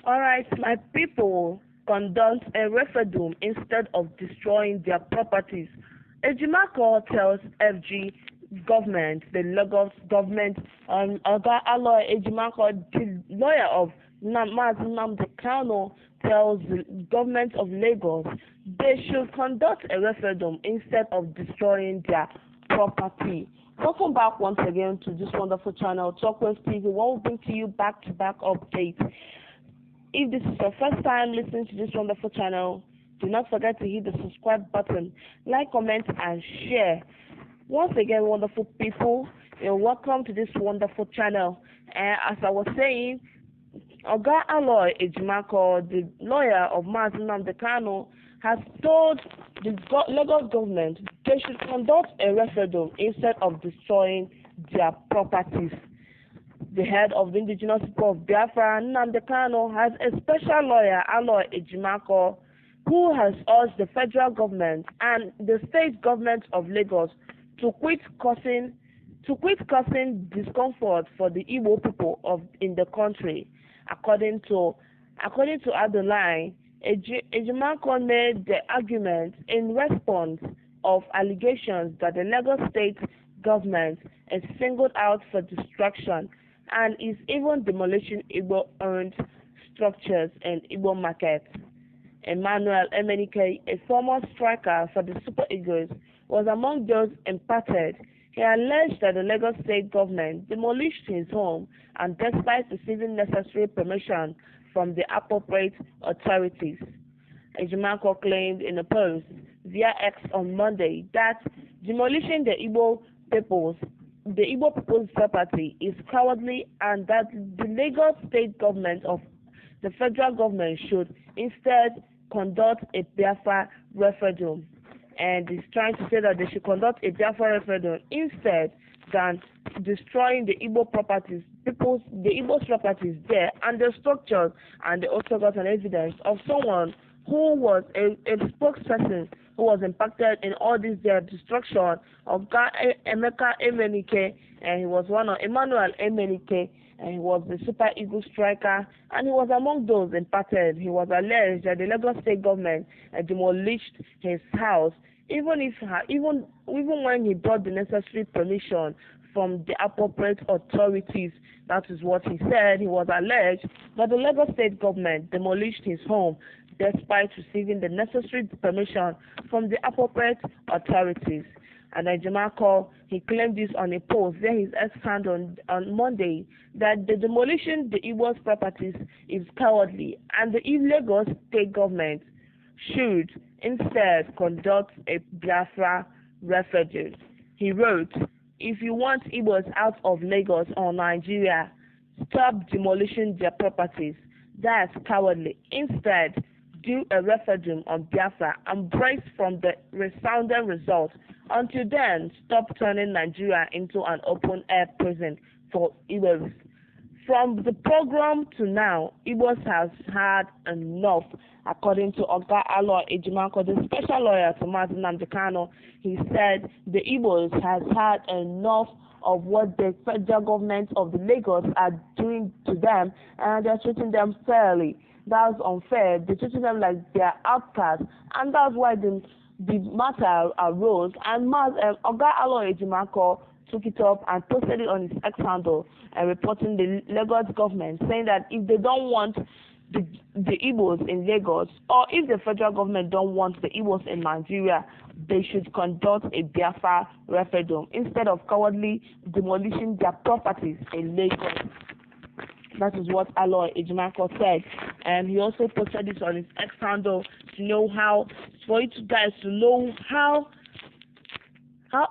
Alright, my people, conduct a referendum instead of destroying their properties. Ejimako tells FG government, the Lagos government, Oga Aloy Ejimako, the lawyer of Nnamdikanu, tells the government of Lagos they should conduct a referendum instead of destroying their property. Welcome back once again to this wonderful channel, Talkwest TV, where we bring to you back-to-back updates. If this is your first time listening to this wonderful channel, do not forget to hit the subscribe button, like, comment, and share. Once again, wonderful people, you're welcome to this wonderful channel. And as I was saying, Oga Aloy Ejimako, the lawyer of Nnamdikanu, has told the Lagos government they should conduct a referendum instead of destroying their properties. The head of the indigenous people of Biafra, Nnamdikanu, has a special lawyer, Aloy Ejimako, who has urged the federal government and the state government of Lagos to quit causing discomfort for the Igbo people in the country. According to Adeline, Ejimako made the argument in response of allegations that the Lagos state government is singled out for destruction and is even demolishing Igbo-owned structures in Igbo markets. Emmanuel Emenike, a former striker for the Super Eagles, was among those impacted. He alleged that the Lagos state government demolished his home, and despite receiving necessary permission from the appropriate authorities. Ejimako claimed in a post via X on Monday that demolishing the Igbo people's property is cowardly, and that the Lagos state government of the federal government should instead conduct a Biafra referendum. And he's trying to say that they should conduct a Biafra referendum instead than destroying the Igbo properties, the Igbo's properties there, and the structures. And they also got an evidence of someone who was a spokesperson who was impacted in all this destruction of Emeka Emenike, and he was one of Emmanuel Emenike, and he was the Super Eagle striker, and he was among those impacted. He was alleged that the Lagos state government demolished his house, even when he brought the necessary permission from the appropriate authorities. That is what he said. He was alleged that the Lagos state government demolished his home despite receiving the necessary permission from the appropriate authorities. And Ejimako, he claimed this on a post where his ex-hand on Monday that the demolition the Igbo's properties is cowardly, and the Lagos state government should instead conduct a Biafra referendum. He wrote, "If you want Igbos out of Lagos or Nigeria, stop demolishing their properties. That's cowardly. Instead, do a referendum on Biafra and brace from the resounding result. Until then, stop turning Nigeria into an open-air prison for Igbos." From the program to now, Igbos has had enough. According to Oga Aloy Ejimako, the special lawyer to Nnamdikanu, he said the Igbos has had enough of what the federal government of the Lagos are doing to them, and they're treating them fairly. That's unfair. They're treating them like they're outcasts, and that's why the matter arose. And Oga Aloy Ejimako took it up and posted it on his X handle and reporting the Lagos government, saying that if they don't want the Igbos in Lagos, or if the federal government don't want the Igbos in Nigeria, they should conduct a Biafra referendum instead of cowardly demolishing their properties in Lagos. That is what Aloy Ejimako said, and he also posted this on his X handle to know for you guys to know how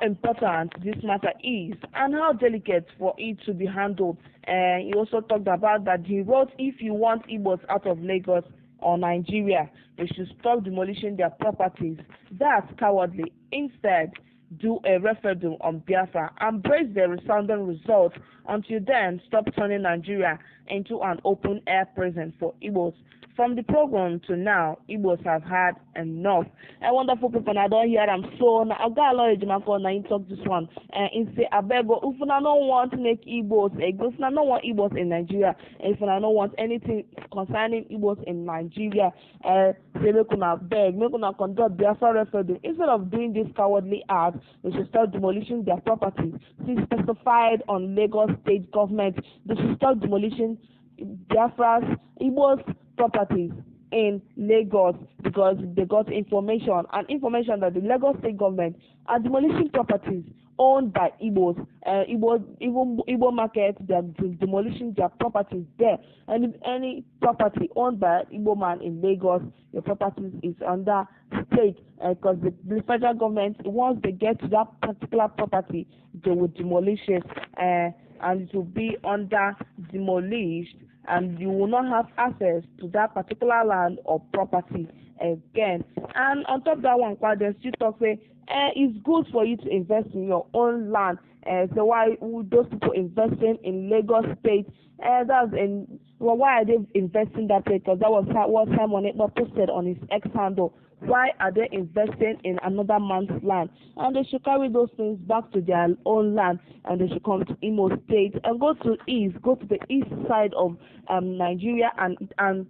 important this matter is and how delicate for it to be handled. And he also talked about that he wrote, "If you want Igbos out of Lagos or Nigeria, they should stop demolishing their properties. That's cowardly. Instead, do a referendum on Biafra. Embrace the resounding results. Until then, stop turning Nigeria into an open-air prison for Igbos. From the program to now, Igbos have had enough. And wonderful people, I don't hear them. So now I've got a lot of Jamaica now. You talk this one and say, I beg, if I don't want to make Igbos, if I don't want Igbos in Nigeria, if I don't want anything concerning Igbos in Nigeria, say make una beg, make una conduct Biafra referendum. Instead of doing this cowardly act, they should start demolishing their properties. This is specified on Lagos state government. They should start demolishing Biafra's Igbos properties in Lagos because they got information that the Lagos state government are demolishing properties owned by Igbos. Igbo market, they are demolishing their properties there. And if any property owned by Igbo man in Lagos, your property is under state because the federal government, once they get to that particular property, they will demolish it and it will be under demolished, and you will not have access to that particular land or property again. And on top of that one, they still talk say it's good for you to invest in your own land. So why would those people investing in Lagos State? Why are they investing that way? Because that was what Simon Ekpa posted on his X handle. Why are they investing in another man's land? And they should carry those things back to their own land, and they should come to Imo State and go to the east side of Nigeria and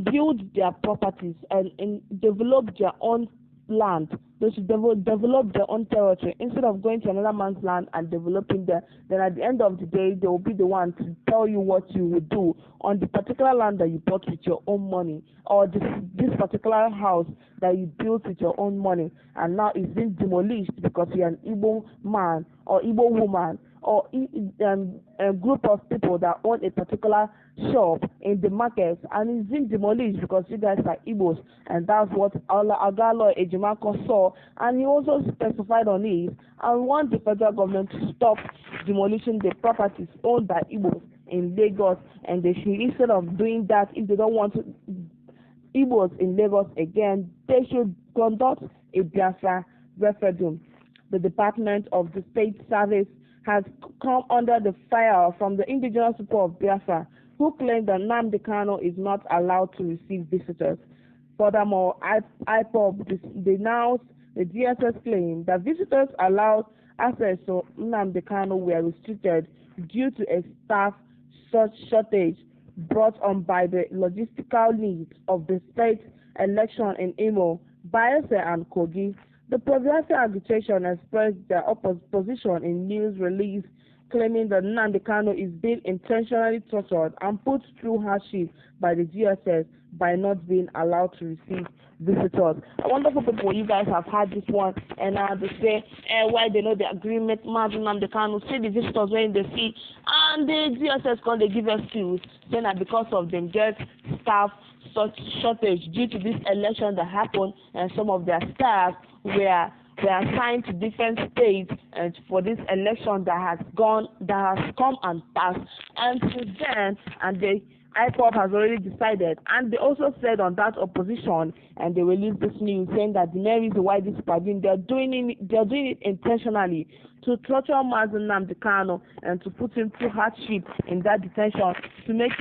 build their properties and develop their own land. They should develop their own territory instead of going to another man's land and developing there. Then at the end of the day, they will be the one to tell you what you will do on the particular land that you bought with your own money, or this particular house that you built with your own money, and now it's been demolished because you're an Igbo man or Igbo woman or a group of people that own a particular shop in the market, and it's been demolished because you guys are Igbos. And that's what Agalo Ejimako saw, and he also specified on it and want the federal government to stop demolishing the properties owned by Igbos in Lagos. And they should, instead of doing that, if they don't want Igbos in Lagos again, they should conduct a Biafra referendum. The Department of the State Service has come under the fire from the indigenous people of Biafra, who claim that Nnamdikanu is not allowed to receive visitors. Furthermore, IPOB denounced the DSS claim that visitors allowed access to Nnamdikanu were restricted due to a staff shortage brought on by the logistical needs of the state election in Imo, Bayelsa, and Kogi. The progressive agitation expressed their opposition in news release, claiming that Nnamdikanu is being intentionally tortured and put through hardship by the GSS by not being allowed to receive visitors. Wonderful people, you guys have had this one, and they say why they know the agreement, Nnamdikanu see the visitors when they see, and the GSS can they give excuse, saying that because of them get staff shortage due to this election that happened, and some of their staff were assigned to different states and for this election that has come and passed. And since then, and the IPOB has already decided, and they also said on that opposition, and they released this news saying that the main reason why this is happening, they're doing it intentionally to torture Nnamdikanu and to put him through hardship in that detention, to make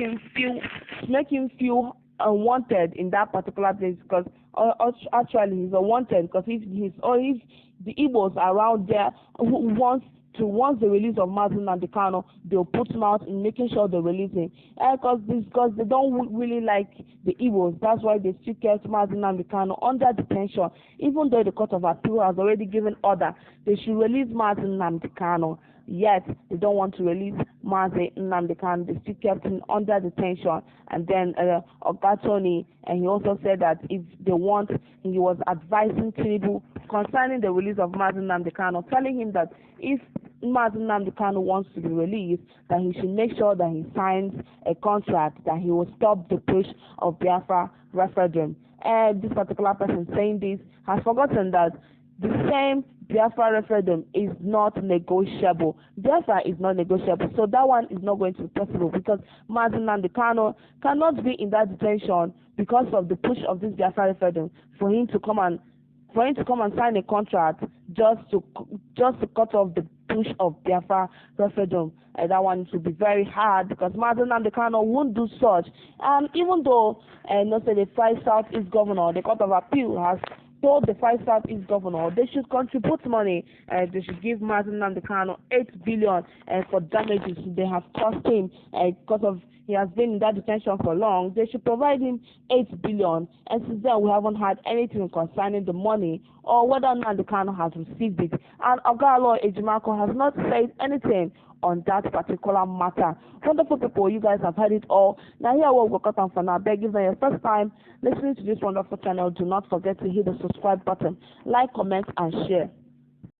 him feel unwanted in that particular place, because actually he's unwanted, because if the Igbos around there who once the release of Nnamdikanu, they'll put him out in making sure they release him, because they don't really like the Igbos. That's why they still kept Nnamdikanu under detention, even though the Court of Appeal has already given order they should release Nnamdikanu. Yet they don't want to release Nnamdikanu. They still kept him under detention. And then Ogatoni, and he also said that if they want, he was advising Tinubu concerning the release of Nnamdikanu, telling him that if Nnamdikanu wants to be released, that he should make sure that he signs a contract that he will stop the push of Biafra referendum. And this particular person saying this has forgotten that the same Biafra referendum is not negotiable. Biafra is not negotiable, so that one is not going to be possible, because Nnamdikanu cannot be in that detention because of the push of this Biafra referendum for him to come and for him to come and sign a contract just to cut off the push of Biafra referendum. That one should be very hard because Nnamdikanu won't do such. And even though not say the 5 Southeast governor, the Court of Appeal has told the 5 Southeast governor they should contribute money. They should give Nnamdikanu 8 billion for damages they have caused him because of he has been in that detention for long. They should provide him 8 billion. And since then, we haven't had anything concerning the money or whether Nnamdikanu has received it. And Ogalo Ejimako has not said anything on that particular matter. Wonderful people, you guys have heard it all. Now here what we've got on for now. Beg if it's your first time listening to this wonderful channel, do not forget to hit the subscribe button, like, comment, and share.